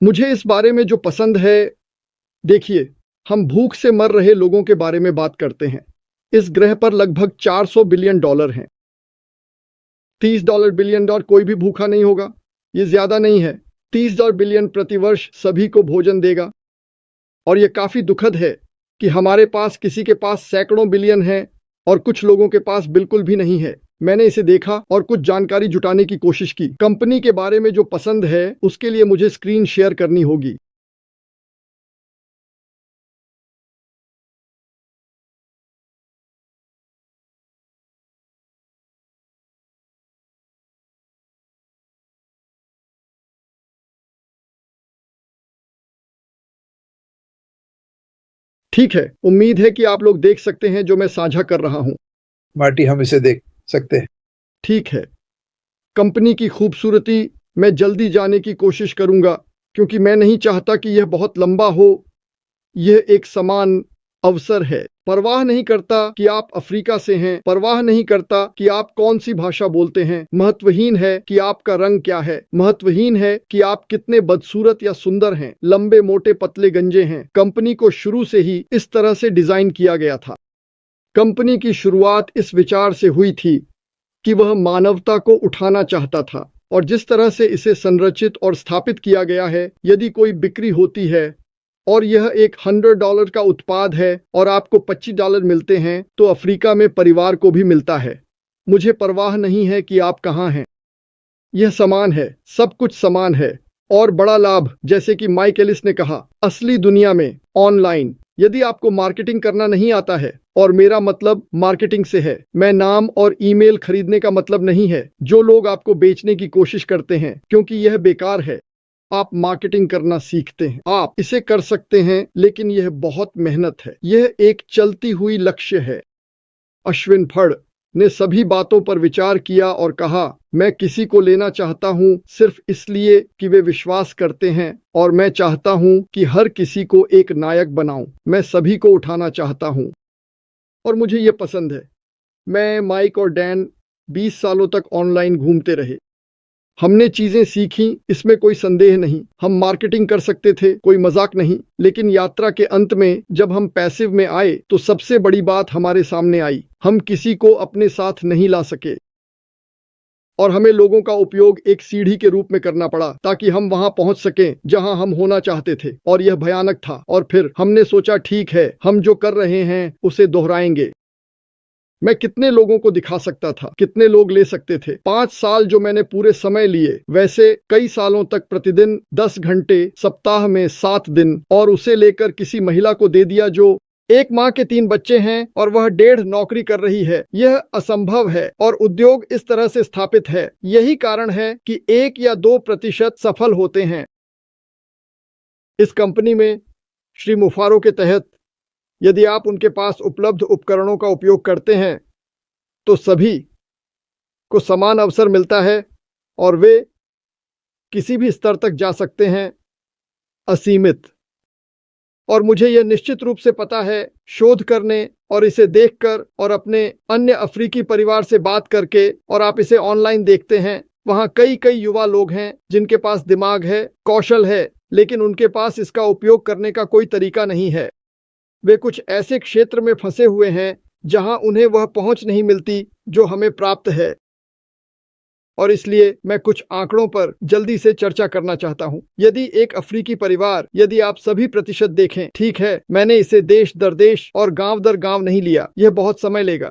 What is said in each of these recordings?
मुझे इस बारे में जो पसंद है, देखिए, हम भूख से मर रहे लोगों के बारे में बात करते हैं। इस ग्रह पर लगभग 400 बिलियन डॉलर हैं। $30 बिलियन कोई भी भूखा नहीं होगा। ये ज्यादा नहीं है। $30 बिलियन प्रतिवर्ष सभी को भोजन देगा। और ये काफी दुखद है कि हमारे पास किसी के पास सैकड़ों बिलियन है और कुछ लोगों के पास बिल्कुल भी नहीं है। मैंने इसे देखा और कुछ जानकारी जुटाने की कोशिश की। कंपनी के बारे में जो पसंद है उसके लिए मुझे स्क्रीन शेयर करनी होगी। ठीक है, उम्मीद है कि आप लोग देख सकते हैं जो मैं साझा कर रहा हूं। मार्टी, हम इसे देख सकते हैं। ठीक है, कंपनी की खूबसूरती मैं जल्दी जाने की कोशिश करूंगा क्योंकि मैं नहीं चाहता कि यह बहुत लंबा हो। यह एक समान अवसर है। परवाह नहीं करता कि आप अफ्रीका से हैं, परवाह नहीं करता कि आप कौन सी भाषा बोलते हैं। महत्वहीन है कि आपका रंग क्या है, महत्वहीन है कि आप कितने बदसूरत या सुंदर हैं, लंबे मोटे पतले गंजे हैं। कंपनी को शुरू से ही इस तरह से डिजाइन किया गया था। कंपनी की शुरुआत इस विचार से हुई थी कि वह मानवता को उठाना चाहता था, और जिस तरह से इसे संरचित और स्थापित किया गया है, यदि कोई बिक्री होती है और यह एक $100 का उत्पाद है और आपको $25 मिलते हैं, तो अफ्रीका में परिवार को भी मिलता है। मुझे परवाह नहीं है कि आप कहाँ हैं। यह समान है, सब कुछ समान है। और बड़ा लाभ, जैसे कि माइक एलिस ने कहा, असली दुनिया में ऑनलाइन। यदि आपको मार्केटिंग करना नहीं आता है, और मेरा मतलब मार्केटिंग से है, मैं नाम और ईमेल खरीदने का मतलब नहीं है जो लोग आपको बेचने की कोशिश करते हैं, क्योंकि यह बेकार है। आप मार्केटिंग करना सीखते हैं, आप इसे कर सकते हैं, लेकिन यह बहुत मेहनत है। यह एक चलती हुई लक्ष्य है। अश्विन फड़ ने सभी बातों पर विचार किया और कहा, मैं किसी को लेना चाहता हूं सिर्फ इसलिए कि वे विश्वास करते हैं, और मैं चाहता हूं कि हर किसी को एक नायक बनाऊं। मैं सभी को उठाना चाहता हूं, और मुझे यह पसंद है। मैं, माइक और डैन 20 सालों तक ऑनलाइन घूमते रहे। हमने चीजें सीखी, इसमें कोई संदेह नहीं। हम मार्केटिंग कर सकते थे, कोई मजाक नहीं। लेकिन यात्रा के अंत में जब हम पैसिव में आए तो सबसे बड़ी बात हमारे सामने आई। हम किसी को अपने साथ नहीं ला सके, और हमें लोगों का उपयोग एक सीढ़ी के रूप में करना पड़ा ताकि हम वहां पहुंच सकें जहां हम होना चाहते थे। और यह भयानक था। और फिर हमने सोचा, ठीक है, हम जो कर रहे हैं उसे दोहराएंगे। मैं कितने लोगों को दिखा सकता था, कितने लोग ले सकते थे। 5 साल जो मैंने पूरे समय लिए, वैसे कई सालों तक प्रतिदिन 10 घंटे, सप्ताह में 7 दिन, और उसे लेकर किसी महिला को दे दिया जो एक माँ के 3 बच्चे हैं और वह 1.5 नौकरी कर रही है। यह असंभव है, और उद्योग इस तरह से स्थापित है। यही कारण है कि 1 या 2% सफल होते हैं। इस कंपनी में श्री मुफारो के तहत, यदि आप उनके पास उपलब्ध उपकरणों का उपयोग करते हैं तो सभी को समान अवसर मिलता है और वे किसी भी स्तर तक जा सकते हैं, असीमित। और मुझे यह निश्चित रूप से पता है, शोध करने और इसे देखकर और अपने अन्य अफ्रीकी परिवार से बात करके, और आप इसे ऑनलाइन देखते हैं, वहाँ कई कई युवा लोग हैं जिनके पास दिमाग है, कौशल है, लेकिन उनके पास इसका उपयोग करने का कोई तरीका नहीं है। वे कुछ ऐसे क्षेत्र में फंसे हुए हैं जहां उन्हें वह पहुंच नहीं मिलती जो हमें प्राप्त है। और इसलिए मैं कुछ आंकड़ों पर जल्दी से चर्चा करना चाहता हूं। यदि एक अफ्रीकी परिवार, यदि आप सभी प्रतिशत देखें, ठीक है, मैंने इसे देश दर देश और गांव दर गांव नहीं लिया, यह बहुत समय लेगा।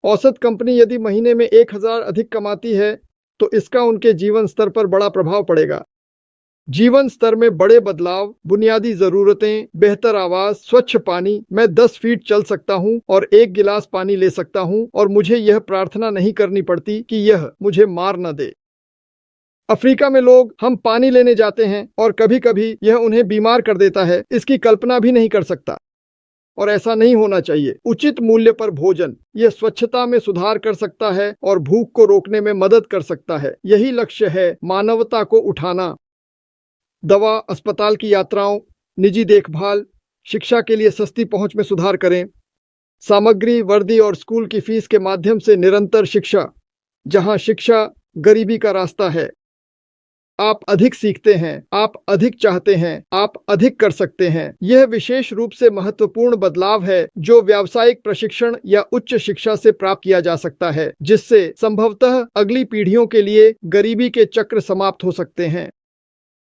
औसत कंपनी यदि महीने में 1000 अधिक कमाती है तो इसका उनके जीवन स्तर पर बड़ा प्रभाव पड़ेगा। जीवन स्तर में बड़े बदलाव, बुनियादी जरूरतें, बेहतर आवाज, स्वच्छ पानी। मैं 10 फीट चल सकता हूं और 1 गिलास पानी ले सकता हूं, और मुझे यह प्रार्थना नहीं करनी पड़ती कि यह मुझे मार न दे। अफ्रीका में लोग, हम पानी लेने जाते हैं और कभी कभी यह उन्हें बीमार कर देता है, इसकी कल्पना भी नहीं कर सकता। और ऐसा नहीं होना चाहिए। उचित मूल्य पर भोजन, यह स्वच्छता में सुधार कर सकता है और भूख को रोकने में मदद कर सकता है। यही लक्ष्य है, मानवता को उठाना। दवा, अस्पताल की यात्राओं, निजी देखभाल, शिक्षा के लिए सस्ती पहुंच में सुधार करें। सामग्री, वर्दी और स्कूल की फीस के माध्यम से निरंतर शिक्षा, जहां शिक्षा गरीबी का रास्ता है। आप अधिक सीखते हैं, आप अधिक चाहते हैं, आप अधिक कर सकते हैं। यह विशेष रूप से महत्वपूर्ण बदलाव है जो व्यावसायिक प्रशिक्षण या उच्च शिक्षा से प्राप्त किया जा सकता है, जिससे संभवतः अगली पीढ़ियों के लिए गरीबी के चक्र समाप्त हो सकते हैं।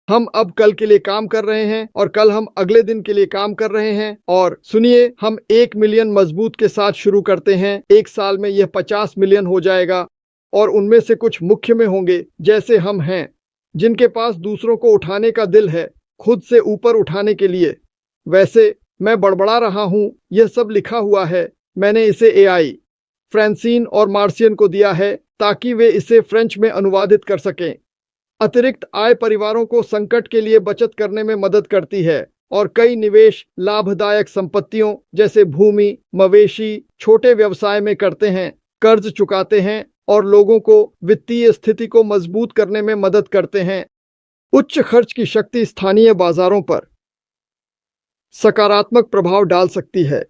हम अब कल के लिए काम कर रहे हैं और कल हम अगले दिन के लिए काम कर रहे हैं। और सुनिए, हम 1 मिलियन मजबूत के साथ शुरू करते हैं। 1 साल में यह 50 मिलियन हो जाएगा और उनमें से कुछ मुख्य में होंगे, जैसे हम हैं, जिनके पास दूसरों को उठाने का दिल है, खुद से ऊपर उठाने के लिए। वैसे मैं बड़बड़ा रहा हूं, यह सब लिखा हुआ है। मैंने इसे एआई, फ्रांसीन और मार्सियन को दिया है ताकि वे इसे फ्रेंच में अनुवादित कर सकें। अतिरिक्त आय परिवारों को संकट के लिए बचत करने में मदद करती है और कई निवेश लाभदायक संपत्तियों जैसे भूमि, मवेशी, छोटे व्यवसाय में करते हैं, कर्ज चुकाते हैं और लोगों को वित्तीय स्थिति को मजबूत करने में मदद करते हैं। उच्च खर्च की शक्ति स्थानीय बाजारों पर सकारात्मक प्रभाव डाल सकती है।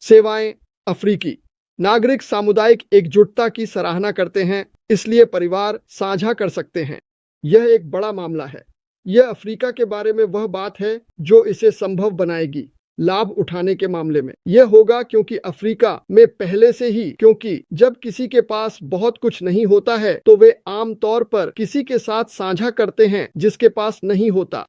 सेवाएं। अफ्रीकी नागरिक सामुदायिक एकजुटता की सराहना करते हैं, इसलिए परिवार साझा कर सकते हैं। यह एक बड़ा मामला है। यह अफ्रीका के बारे में वह बात है जो इसे संभव बनाएगी। लाभ उठाने के मामले में यह होगा क्योंकि अफ्रीका में पहले से ही, क्योंकि जब किसी के पास बहुत कुछ नहीं होता है तो वे आमतौर पर किसी के साथ साझा करते हैं जिसके पास नहीं होता।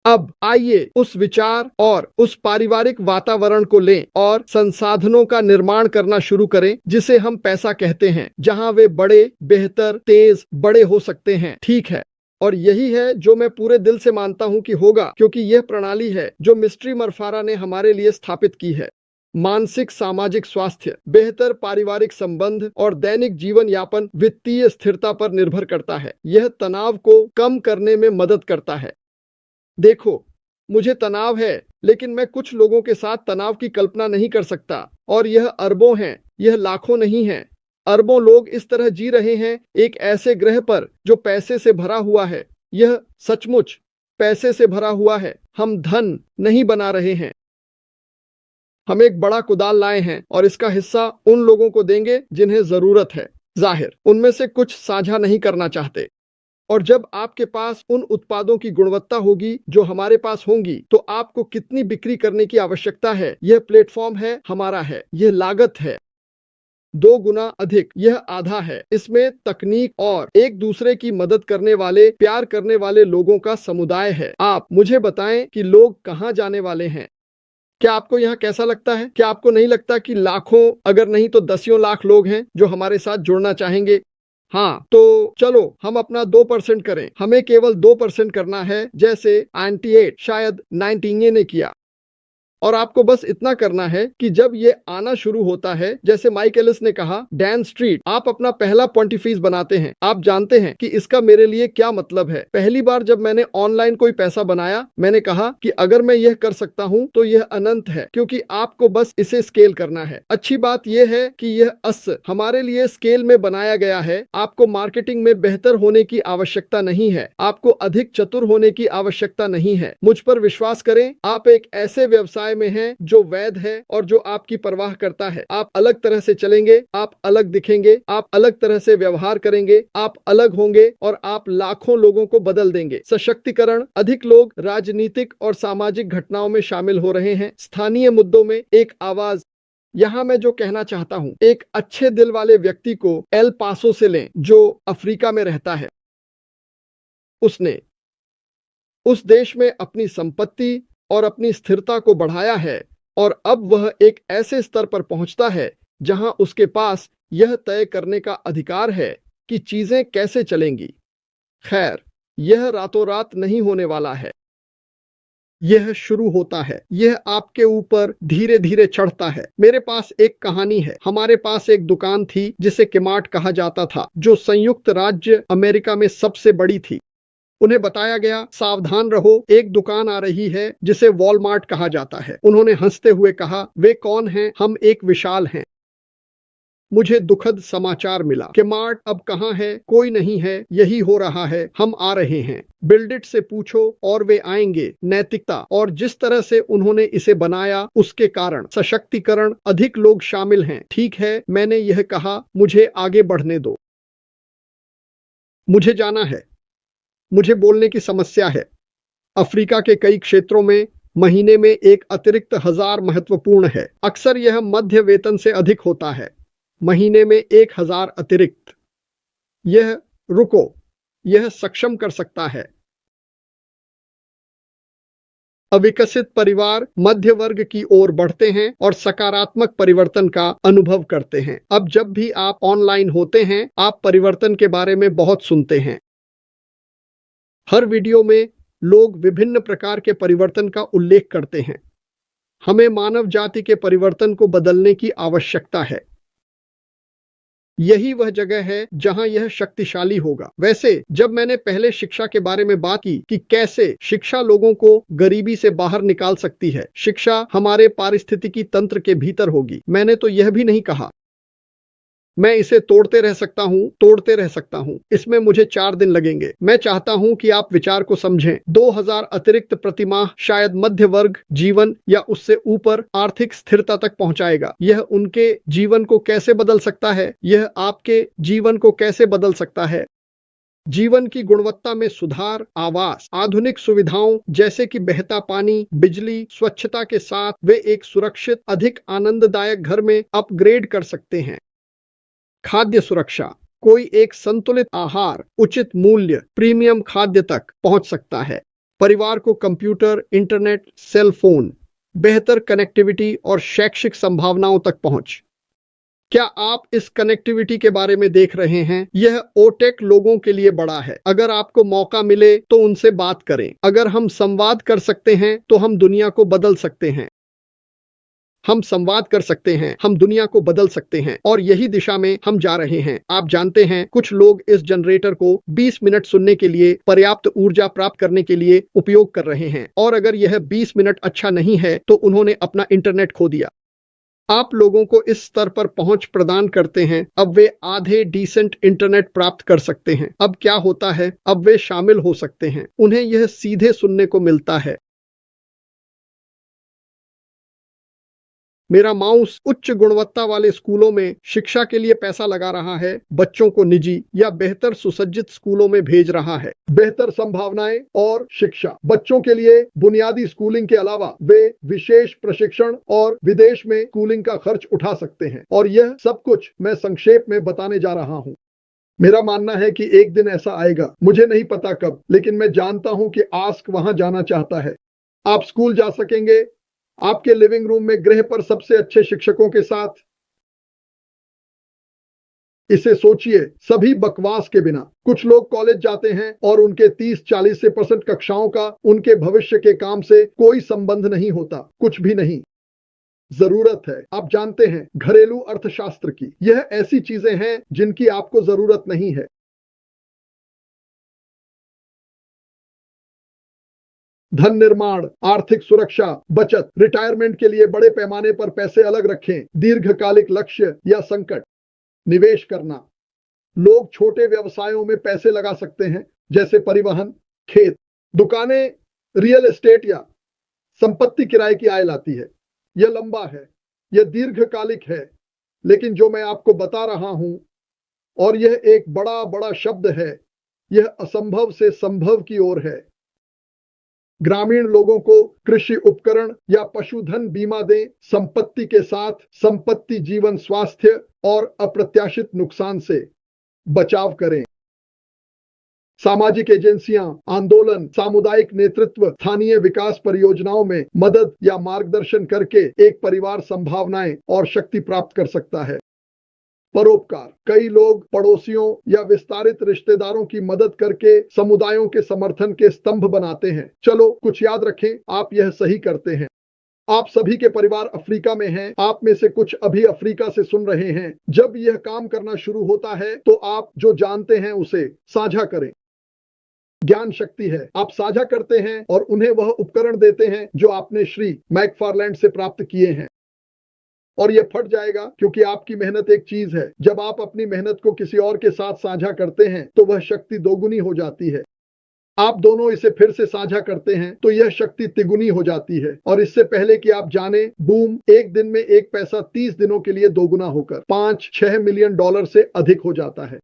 अब आइए उस विचार और उस पारिवारिक वातावरण को लें और संसाधनों का निर्माण करना शुरू करें जिसे हम पैसा कहते हैं, जहां वे बड़े, बेहतर, तेज, बड़े हो सकते हैं। ठीक है, और यही है जो मैं पूरे दिल से मानता हूं कि होगा, क्योंकि यह प्रणाली है जो मिस्ट्री मरफारा ने हमारे लिए स्थापित की है। मानसिक सामाजिक स्वास्थ्य, बेहतर पारिवारिक संबंध और दैनिक जीवन यापन वित्तीय स्थिरता पर निर्भर करता है। यह तनाव को कम करने में मदद करता है। देखो, मुझे तनाव है, लेकिन मैं कुछ लोगों के साथ तनाव की कल्पना नहीं कर सकता, और यह अरबों हैं, यह लाखों नहीं है। अरबों लोग इस तरह जी रहे हैं एक ऐसे ग्रह पर जो पैसे से भरा हुआ है। यह सचमुच पैसे से भरा हुआ है। हम धन नहीं बना रहे हैं। हम एक बड़ा कुदाल लाए हैं और इसका हिस्सा उन लोगों को देंगे जिन्हें जरूरत है। जाहिर, उनमें से कुछ साझा नहीं करना चाहते। और जब आपके पास उन उत्पादों की गुणवत्ता होगी जो हमारे पास होंगी, तो आपको कितनी बिक्री करने की आवश्यकता है? यह प्लेटफॉर्म है, हमारा है। यह लागत है 2 गुना अधिक, यह आधा है। इसमें तकनीक और एक दूसरे की मदद करने वाले, प्यार करने वाले लोगों का समुदाय है। आप मुझे बताएं कि लोग कहां जाने वाले हैं। क्या आपको यहाँ कैसा लगता है? क्या आपको नहीं लगता कि लाखों, अगर नहीं तो दसियों लाख लोग हैं जो हमारे साथ जुड़ना चाहेंगे? हाँ, तो चलो हम अपना 2% करें। हमें केवल 2% करना है, जैसे एंटी-8 शायद नाइटिंगे ने किया। और आपको बस इतना करना है कि जब ये आना शुरू होता है, जैसे माइक एलिस ने कहा, डैन स्ट्रीट, आप अपना पहला पॉइंटिफीस बनाते हैं। आप जानते हैं कि इसका मेरे लिए क्या मतलब है। पहली बार जब मैंने ऑनलाइन कोई पैसा बनाया, मैंने कहा कि अगर मैं यह कर सकता हूं तो यह अनंत है, क्योंकि आपको बस इसे स्केल करना है। अच्छी बात यह है कि यह हमारे लिए स्केल में बनाया गया है। आपको मार्केटिंग में बेहतर होने की आवश्यकता नहीं है। आपको अधिक चतुर होने की आवश्यकता नहीं है। मुझ पर विश्वास करें, आप एक ऐसे व्यवसाय में हैं जो वैध है और जो आपकी परवाह करता है। आप अलग तरह से चलेंगे, आप अलग दिखेंगे, आप अलग तरह से व्यवहार करेंगे, आप अलग होंगे और आप लाखों लोगों को बदल देंगे। सशक्तिकरण, अधिक लोग राजनीतिक और सामाजिक घटनाओं में शामिल हो रहे हैं। स्थानीय मुद्दों में एक आवाज। यहां मैं जो कहना चाहता हूं, एक अच्छे दिल वाले व्यक्ति को एल पासो से लें जो अफ्रीका में रहता है। उसने उस देश में अपनी संपत्ति और अपनी स्थिरता को बढ़ाया है और अब वह एक ऐसे स्तर पर पहुंचता है जहां उसके पास यह तय करने का अधिकार है कि चीजें कैसे चलेंगी। खैर, यह रातों रात नहीं होने वाला है। यह शुरू होता है। यह आपके ऊपर धीरे धीरे चढ़ता है। मेरे पास एक कहानी है। हमारे पास एक दुकान थी जिसे किमार्ट कहा जाता था, जो संयुक्त राज्य अमेरिका में सबसे बड़ी थी। उन्हें बताया गया, सावधान रहो, एक दुकान आ रही है जिसे वॉलमार्ट कहा जाता है। उन्होंने हंसते हुए कहा, वे कौन हैं? हम एक विशाल हैं। मुझे दुखद समाचार मिला। किमार्ट अब कहाँ है? कोई नहीं है। यही हो रहा है। हम आ रहे हैं। बिल्डिट से पूछो और वे आएंगे। नैतिकता और जिस तरह से उन्होंने इसे बनाया, उसके कारण सशक्तिकरण, अधिक लोग शामिल हैं। ठीक है, मैंने यह कहा, मुझे आगे बढ़ने दो। मुझे जाना है। मुझे बोलने की समस्या है। अफ्रीका के कई क्षेत्रों में महीने में एक अतिरिक्त 1000 महत्वपूर्ण है। अक्सर यह मध्य वेतन से अधिक होता है। महीने में 1000 अतिरिक्त। यह रुको, यह सक्षम कर सकता है। अविकसित परिवार मध्य वर्ग की ओर बढ़ते हैं और सकारात्मक परिवर्तन का अनुभव करते हैं। अब जब भी आप ऑनलाइन होते हैं, आप परिवर्तन के बारे में बहुत सुनते हैं। हर वीडियो में लोग विभिन्न प्रकार के परिवर्तन का उल्लेख करते हैं। हमें मानव जाति के परिवर्तन को बदलने की आवश्यकता है। यही वह जगह है जहां यह शक्तिशाली होगा। वैसे जब मैंने पहले शिक्षा के बारे में बात की कि कैसे शिक्षा लोगों को गरीबी से बाहर निकाल सकती है, शिक्षा हमारे पारिस्थितिकी तंत्र के भीतर होगी। मैंने तो यह भी नहीं कहा मैं इसे तोड़ते रह सकता हूं। इसमें मुझे 4 दिन लगेंगे। मैं चाहता हूं कि आप विचार को समझें। 2000 अतिरिक्त प्रतिमाह शायद मध्य वर्ग जीवन या उससे ऊपर आर्थिक स्थिरता तक पहुंचाएगा। यह उनके जीवन को कैसे बदल सकता है? यह आपके जीवन को कैसे बदल सकता है? जीवन की गुणवत्ता में सुधार, आवास, आधुनिक सुविधाओं जैसे कि बहता पानी, बिजली, स्वच्छता के साथ वे एक सुरक्षित, अधिक आनंददायक घर में अपग्रेड कर सकते हैं। खाद्य सुरक्षा, कोई एक संतुलित आहार, उचित मूल्य, प्रीमियम खाद्य तक पहुंच सकता है। परिवार को कंप्यूटर, इंटरनेट, सेल फोन, बेहतर कनेक्टिविटी और शैक्षिक संभावनाओं तक पहुंच। क्या आप इस कनेक्टिविटी के बारे में देख रहे हैं? यह ओटेक लोगों के लिए बड़ा है। अगर आपको मौका मिले तो उनसे बात करें। अगर हम संवाद कर सकते हैं तो हम दुनिया को बदल सकते हैं। हम संवाद कर सकते हैं, हम दुनिया को बदल सकते हैं और यही दिशा में हम जा रहे हैं। आप जानते हैं, कुछ लोग इस जनरेटर को 20 मिनट सुनने के लिए पर्याप्त ऊर्जा प्राप्त करने के लिए उपयोग कर रहे हैं और अगर यह 20 मिनट अच्छा नहीं है तो उन्होंने अपना इंटरनेट खो दिया। आप लोगों को इस स्तर पर पहुंच प्रदान करते हैं। अब वे आधे डिसेंट इंटरनेट प्राप्त कर सकते हैं। अब क्या होता है? अब वे शामिल हो सकते हैं। उन्हें यह सीधे सुनने को मिलता है। मेरा माउस उच्च गुणवत्ता वाले स्कूलों में शिक्षा के लिए पैसा लगा रहा है, बच्चों को निजी या बेहतर सुसज्जित स्कूलों में भेज रहा है। बेहतर संभावनाएं और शिक्षा। बच्चों के लिए बुनियादी स्कूलिंग के अलावा वे विशेष प्रशिक्षण और विदेश में स्कूलिंग का खर्च उठा सकते हैं और यह सब कुछ मैं संक्षेप में बताने जा रहा हूं। मेरा मानना है कि एक दिन ऐसा आएगा, मुझे नहीं पता कब, लेकिन मैं जानता हूं कि आस्क वहां जाना चाहता है। आप स्कूल जा सकेंगे, आपके लिविंग रूम में ग्रह पर सबसे अच्छे शिक्षकों के साथ। इसे सोचिए, सभी बकवास के बिना। कुछ लोग कॉलेज जाते हैं और उनके 30-40% कक्षाओं का उनके भविष्य के काम से कोई संबंध नहीं होता, कुछ भी नहीं। जरूरत है, आप जानते हैं, घरेलू अर्थशास्त्र की। यह ऐसी चीजें हैं जिनकी आपको जरूरत नहीं है। धन निर्माण, आर्थिक सुरक्षा, बचत, रिटायरमेंट के लिए बड़े पैमाने पर पैसे अलग रखें, दीर्घकालिक लक्ष्य या संकट, निवेश करना। लोग छोटे व्यवसायों में पैसे लगा सकते हैं, जैसे परिवहन, खेत, दुकानें, रियल एस्टेट या संपत्ति किराए की आय लाती है। यह लंबा है, यह दीर्घकालिक है, लेकिन जो मैं आपको बता रहा हूं, और यह एक बड़ा बड़ा शब्द है, यह असंभव से संभव की ओर है। ग्रामीण लोगों को कृषि उपकरण या पशुधन बीमा दें, संपत्ति के साथ संपत्ति, जीवन, स्वास्थ्य और अप्रत्याशित नुकसान से बचाव करें। सामाजिक एजेंसियां, आंदोलन, सामुदायिक नेतृत्व, स्थानीय विकास परियोजनाओं में मदद या मार्गदर्शन करके एक परिवार संभावनाएं और शक्ति प्राप्त कर सकता है। परोपकार, कई लोग पड़ोसियों या विस्तारित रिश्तेदारों की मदद करके समुदायों के समर्थन के स्तंभ बनाते हैं। चलो कुछ याद रखें, आप यह सही करते हैं। आप सभी के परिवार अफ्रीका में हैं। आप में से कुछ अभी अफ्रीका से सुन रहे हैं। जब यह काम करना शुरू होता है तो आप जो जानते हैं उसे साझा करें। ज्ञान शक्ति है, आप साझा करते हैं और उन्हें वह उपकरण देते हैं जो आपने श्री मैकफार्लैंड से प्राप्त किए हैं। और यह फट जाएगा, क्योंकि आपकी मेहनत एक चीज है। जब आप अपनी मेहनत को किसी और के साथ साझा करते हैं तो वह शक्ति दोगुनी हो जाती है। आप दोनों इसे फिर से साझा करते हैं तो यह शक्ति तिगुनी हो जाती है। और इससे पहले कि आप जाने, बूम, एक दिन में एक पैसा 30 दिनों के लिए दोगुना होकर $5-6 मिलियन से अधिक हो जाता है।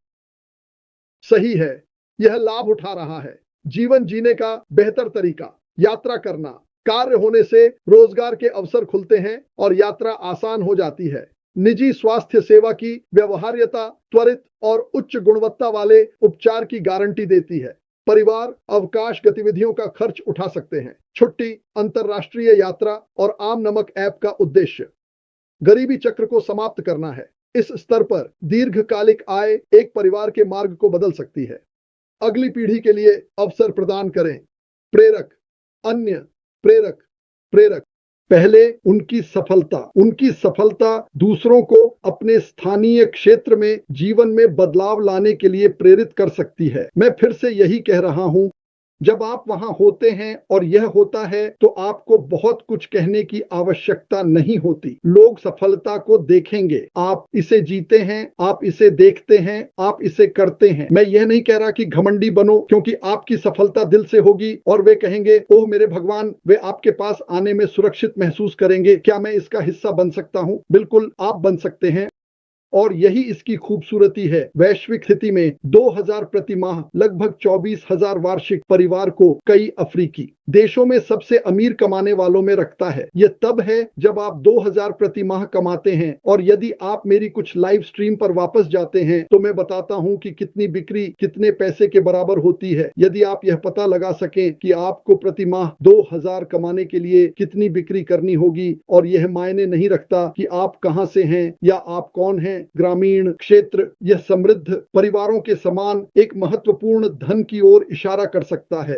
सही है, यह लाभ उठा रहा है। जीवन जीने का बेहतर तरीका, यात्रा करना। कार्य होने से रोजगार के अवसर खुलते हैं और यात्रा आसान हो जाती है। निजी स्वास्थ्य सेवा की व्यवहार्यता त्वरित और उच्च गुणवत्ता वाले उपचार की गारंटी देती है। परिवार अवकाश गतिविधियों का खर्च उठा सकते हैं। छुट्टी, अंतर्राष्ट्रीय यात्रा और आम नमक ऐप का उद्देश्य गरीबी चक्र को समाप्त करना है। इस स्तर पर दीर्घकालिक आय एक परिवार के मार्ग को बदल सकती है। अगली पीढ़ी के लिए अवसर प्रदान करें। प्रेरक, अन्य, प्रेरक, प्रेरक। पहले उनकी सफलता दूसरों को अपने स्थानीय क्षेत्र में जीवन में बदलाव लाने के लिए प्रेरित कर सकती है। मैं फिर से यही कह रहा हूं, जब आप वहां होते हैं और यह होता है तो आपको बहुत कुछ कहने की आवश्यकता नहीं होती। लोग सफलता को देखेंगे। आप इसे जीते हैं, आप इसे देखते हैं, आप इसे करते हैं। मैं यह नहीं कह रहा कि घमंडी बनो, क्योंकि आपकी सफलता दिल से होगी और वे कहेंगे, ओह मेरे भगवान, वे आपके पास आने में सुरक्षित महसूस करेंगे। क्या मैं इसका हिस्सा बन सकता हूं? बिल्कुल, आप बन सकते हैं। और यही इसकी खूबसूरती है। वैश्विक स्थिति में 2000 प्रति माह, लगभग 24,000 वार्षिक परिवार को कई अफ्रीकी देशों में सबसे अमीर कमाने वालों में रखता है। यह तब है जब आप 2000 प्रति माह कमाते हैं। और यदि आप मेरी कुछ लाइव स्ट्रीम पर वापस जाते हैं तो मैं बताता हूं कि कितनी बिक्री कितने पैसे के बराबर होती है। यदि आप यह पता लगा सकें कि आपको प्रति माह 2000 कमाने के लिए कितनी बिक्री करनी होगी, और यह मायने नहीं रखता कि आप कहां से हैं या आप कौन हैं, ग्रामीण क्षेत्र, यह समृद्ध परिवारों के समान एक महत्वपूर्ण धन की ओर इशारा कर सकता है।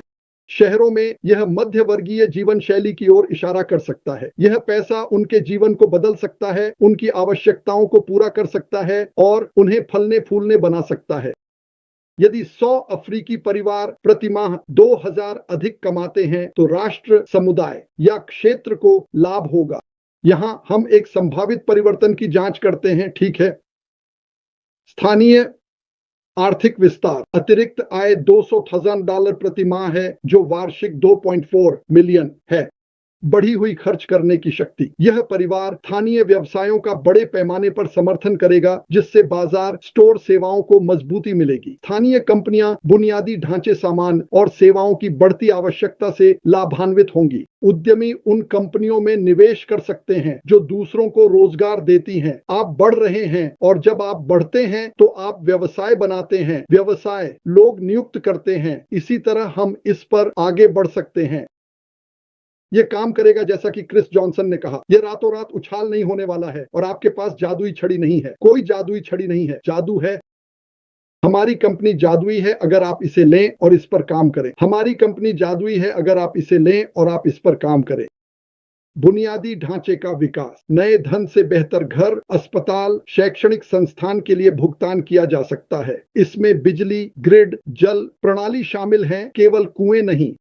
शहरों में यह मध्य वर्गीय जीवन शैली की ओर इशारा कर सकता है। यह पैसा उनके जीवन को बदल सकता है, उनकी आवश्यकताओं को पूरा कर सकता है और उन्हें फलने फूलने बना सकता है। यदि 100 अफ्रीकी परिवार प्रति माह 2000 अधिक कमाते हैं तो राष्ट्र, समुदाय या क्षेत्र को लाभ होगा। यहां हम एक संभावित परिवर्तन की जांच करते हैं, ठीक है। स्थानीय आर्थिक विस्तार। अतिरिक्त आय $200,000 प्रति माह है, जो वार्षिक 2.4 मिलियन है। बढ़ी हुई खर्च करने की शक्ति। यह परिवार स्थानीय व्यवसायों का बड़े पैमाने पर समर्थन करेगा, जिससे बाजार, स्टोर सेवाओं को मजबूती मिलेगी। स्थानीय कंपनियां बुनियादी ढांचे, सामान और सेवाओं की बढ़ती आवश्यकता से लाभान्वित होंगी। उद्यमी उन कंपनियों में निवेश कर सकते हैं जो दूसरों को रोजगार देती हैं। आप बढ़ रहे हैं, और जब आप बढ़ते हैं तो आप व्यवसाय बनाते हैं। व्यवसाय लोग नियुक्त करते हैं। इसी तरह हम इस पर आगे बढ़ सकते हैं। यह काम करेगा जैसा कि क्रिस जॉनसन ने कहा। यह रातों रात उछाल नहीं होने वाला है और आपके पास जादुई छड़ी नहीं है। कोई जादुई छड़ी नहीं है। जादू है। हमारी कंपनी जादुई है अगर आप इसे लें और इस पर काम करें। हमारी कंपनी जादुई है अगर आप इसे लें और आप इस पर काम करें। बुनियादी ढांचे का विकास। नए धन से बेहतर घर, अस्पताल, शैक्षणिक संस्थान के लिए भुगतान किया जा सकता है। इसमें बिजली, ग्रिड, जल प्रणाली शामिल हैं, केवल कुएं नहीं।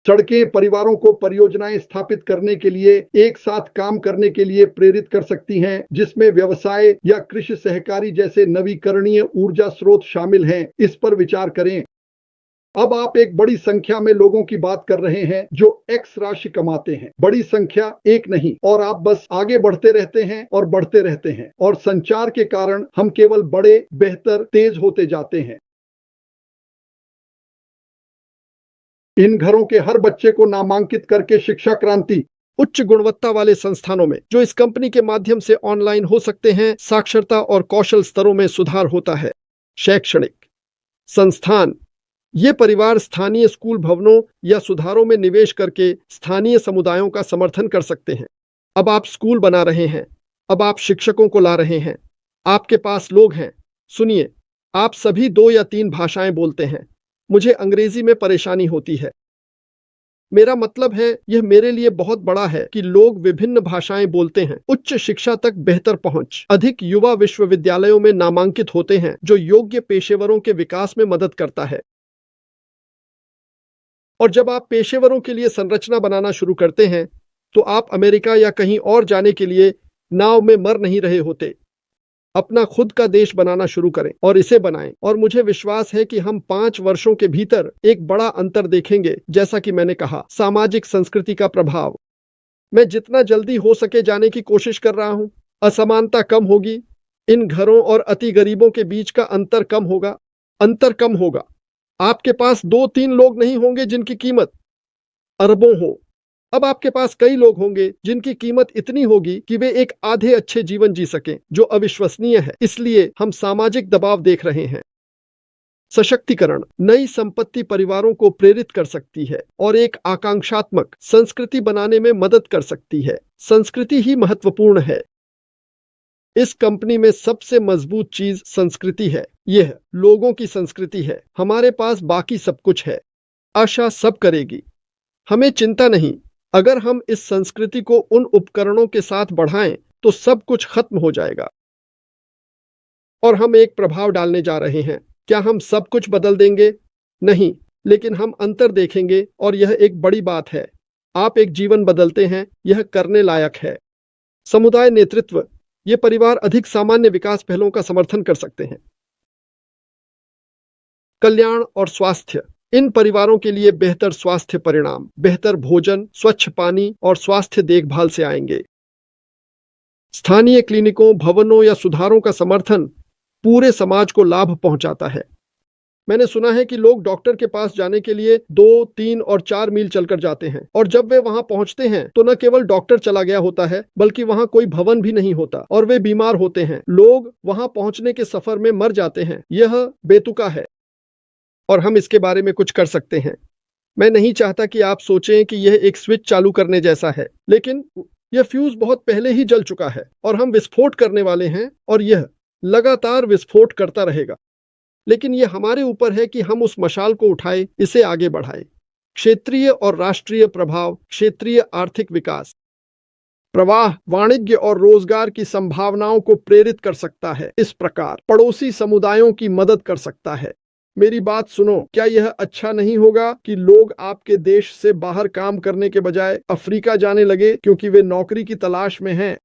सड़कें परिवारों को परियोजनाएं स्थापित करने के लिए, एक साथ काम करने के लिए प्रेरित कर सकती हैं, जिसमें व्यवसाय या कृषि सहकारी जैसे नवीकरणीय ऊर्जा स्रोत शामिल हैं। इस पर विचार करें। अब आप एक बड़ी संख्या में लोगों की बात कर रहे हैं जो एक्स राशि कमाते हैं। बड़ी संख्या एक नहीं, और आप बस आगे बढ़ते रहते हैं और बढ़ते रहते हैं, और संचार के कारण हम केवल बड़े, बेहतर, तेज होते जाते हैं। इन घरों के हर बच्चे को नामांकित करके शिक्षा क्रांति। उच्च गुणवत्ता वाले संस्थानों में, जो इस कंपनी के माध्यम से ऑनलाइन हो सकते हैं, साक्षरता और कौशल स्तरों में सुधार होता है। शैक्षणिक संस्थान। ये परिवार स्थानीय स्कूल भवनों या सुधारों में निवेश करके स्थानीय समुदायों का समर्थन कर सकते हैं। अब आप स्कूल बना रहे हैं, अब आप शिक्षकों को ला रहे हैं, आपके पास लोग हैं। सुनिए, आप सभी 2 या 3 भाषाएं बोलते हैं। मुझे अंग्रेजी में परेशानी होती है। मेरा मतलब है, यह मेरे लिए बहुत बड़ा है कि लोग विभिन्न भाषाएं बोलते हैं। उच्च शिक्षा तक बेहतर पहुंच। अधिक युवा विश्वविद्यालयों में नामांकित होते हैं, जो योग्य पेशेवरों के विकास में मदद करता है। और जब आप पेशेवरों के लिए संरचना बनाना शुरू करते हैं, तो आप अमेरिका या कहीं और जाने के लिए नाव में मर नहीं रहे होते। अपना खुद का देश बनाना शुरू करें और इसे बनाएं। और मुझे विश्वास है कि हम 5 वर्षों के भीतर एक बड़ा अंतर देखेंगे। जैसा कि मैंने कहा, सामाजिक संस्कृति का प्रभाव। मैं जितना जल्दी हो सके जाने की कोशिश कर रहा हूं। असमानता कम होगी। इन घरों और अति गरीबों के बीच का अंतर कम होगा। अंतर कम होगा। आपके पास 2-3 लोग नहीं होंगे जिनकी कीमत अरबों हो। अब आपके पास कई लोग होंगे जिनकी कीमत इतनी होगी कि वे एक आधे अच्छे जीवन जी सकें, जो अविश्वसनीय है। इसलिए हम सामाजिक दबाव देख रहे हैं। सशक्तिकरण। नई संपत्ति परिवारों को प्रेरित कर सकती है और एक आकांक्षात्मक संस्कृति बनाने में मदद कर सकती है। संस्कृति ही महत्वपूर्ण है। इस कंपनी में सबसे मजबूत चीज संस्कृति है। यह लोगों की संस्कृति है। हमारे पास बाकी सब कुछ है। आशा सब करेगी। हमें चिंता नहीं। अगर हम इस संस्कृति को उन उपकरणों के साथ बढ़ाएं तो सब कुछ खत्म हो जाएगा। और हम एक प्रभाव डालने जा रहे हैं। क्या हम सब कुछ बदल देंगे? नहीं, लेकिन हम अंतर देखेंगे और यह एक बड़ी बात है। आप एक जीवन बदलते हैं, यह करने लायक है। समुदाय नेतृत्व। ये परिवार अधिक सामान्य विकास पहलों का समर्थन कर सकते हैं। कल्याण और स्वास्थ्य। इन परिवारों के लिए बेहतर स्वास्थ्य परिणाम, बेहतर भोजन, स्वच्छ पानी और स्वास्थ्य देखभाल से आएंगे। स्थानीय क्लिनिकों, भवनों या सुधारों का समर्थन पूरे समाज को लाभ पहुंचाता है। मैंने सुना है कि लोग डॉक्टर के पास जाने के लिए 2, 3 और 4 मील चलकर जाते हैं, और जब वे वहां पहुंचते हैं तो न केवल डॉक्टर चला गया होता है, बल्कि वहां कोई भवन भी नहीं होता और वे बीमार होते हैं। लोग वहां पहुंचने के सफर में मर जाते हैं। यह बेतुका है और हम इसके बारे में कुछ कर सकते हैं। मैं नहीं चाहता कि आप सोचें कि यह एक स्विच चालू करने जैसा है, लेकिन यह फ्यूज बहुत पहले ही जल चुका है और हम विस्फोट करने वाले हैं, और यह लगातार विस्फोट करता रहेगा। लेकिन यह हमारे ऊपर है कि हम उस मशाल को उठाएं, इसे आगे बढ़ाएं। क्षेत्रीय और राष्ट्रीय प्रभाव। क्षेत्रीय आर्थिक विकास प्रवाह वाणिज्य और रोजगार की संभावनाओं को प्रेरित कर सकता है। इस प्रकार पड़ोसी समुदायों की मदद कर सकता है। मेरी बात सुनो, क्या यह अच्छा नहीं होगा कि लोग आपके देश से बाहर काम करने के बजाय अफ्रीका जाने लगे क्योंकि वे नौकरी की तलाश में हैं?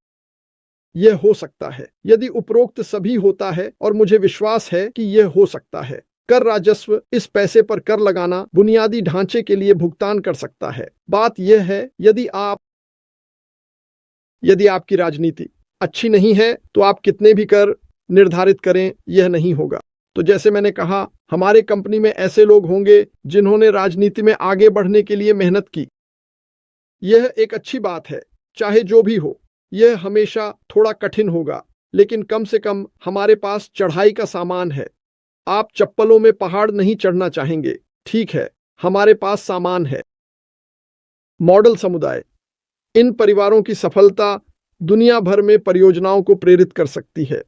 यह हो सकता है यदि उपरोक्त सभी होता है, और मुझे विश्वास है कि यह हो सकता है। कर राजस्व। इस पैसे पर कर लगाना बुनियादी ढांचे के लिए भुगतान कर सकता है। बात यह है, यदि आपकी राजनीति अच्छी नहीं है तो आप कितने भी कर निर्धारित करें, यह नहीं होगा। तो जैसे मैंने कहा, हमारे कंपनी में ऐसे लोग होंगे जिन्होंने राजनीति में आगे बढ़ने के लिए मेहनत की। यह एक अच्छी बात है। चाहे जो भी हो, यह हमेशा थोड़ा कठिन होगा, लेकिन कम से कम हमारे पास चढ़ाई का सामान है। आप चप्पलों में पहाड़ नहीं चढ़ना चाहेंगे, ठीक है, हमारे पास सामान है। मॉडल समुदाय। इन परिवारों की सफलता दुनिया भर में परियोजनाओं को प्रेरित कर सकती है।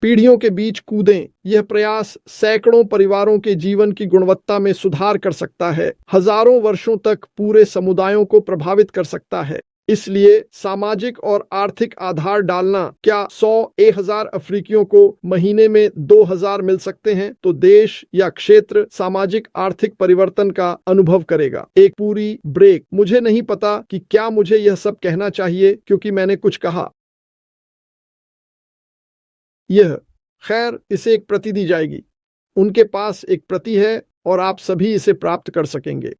पीढ़ियों के बीच कूदें। यह प्रयास सैकड़ों परिवारों के जीवन की गुणवत्ता में सुधार कर सकता है, हजारों वर्षों तक पूरे समुदायों को प्रभावित कर सकता है। इसलिए सामाजिक और आर्थिक आधार डालना। क्या 100-1000 अफ्रीकियों को महीने में 2000 मिल सकते हैं, तो देश या क्षेत्र सामाजिक आर्थिक परिवर्तन का अनुभव करेगा। एक पूरी ब्रेक। मुझे नहीं पता कि क्या मुझे यह सब कहना चाहिए, क्योंकि मैंने कुछ कहा। खैर, इसे एक प्रति दी जाएगी। उनके पास एक प्रति है और आप सभी इसे प्राप्त कर सकेंगे।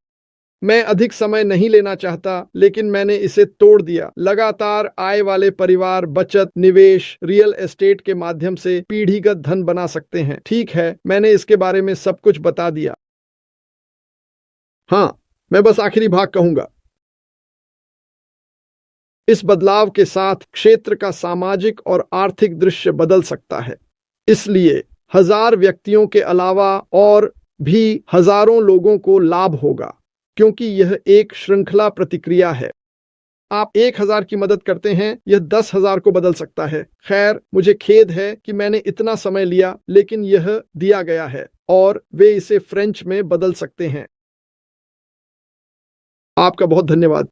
मैं अधिक समय नहीं लेना चाहता, लेकिन मैंने इसे तोड़ दिया। लगातार आय वाले परिवार बचत, निवेश, रियल एस्टेट के माध्यम से पीढ़ीगत धन बना सकते हैं। ठीक है, मैंने इसके बारे में सब कुछ बता दिया। हाँ, मैं बस आखिरी भाग कहूंगा। इस बदलाव के साथ क्षेत्र का सामाजिक और आर्थिक दृश्य बदल सकता है। इसलिए 1000 व्यक्तियों के अलावा और भी हजारों लोगों को लाभ होगा, क्योंकि यह एक श्रृंखला प्रतिक्रिया है। आप 1000 की मदद करते हैं, यह 10,000 को बदल सकता है। खैर, मुझे खेद है कि मैंने इतना समय लिया, लेकिन यह दिया गया है और वे इसे फ्रेंच में बदल सकते हैं। आपका बहुत धन्यवाद।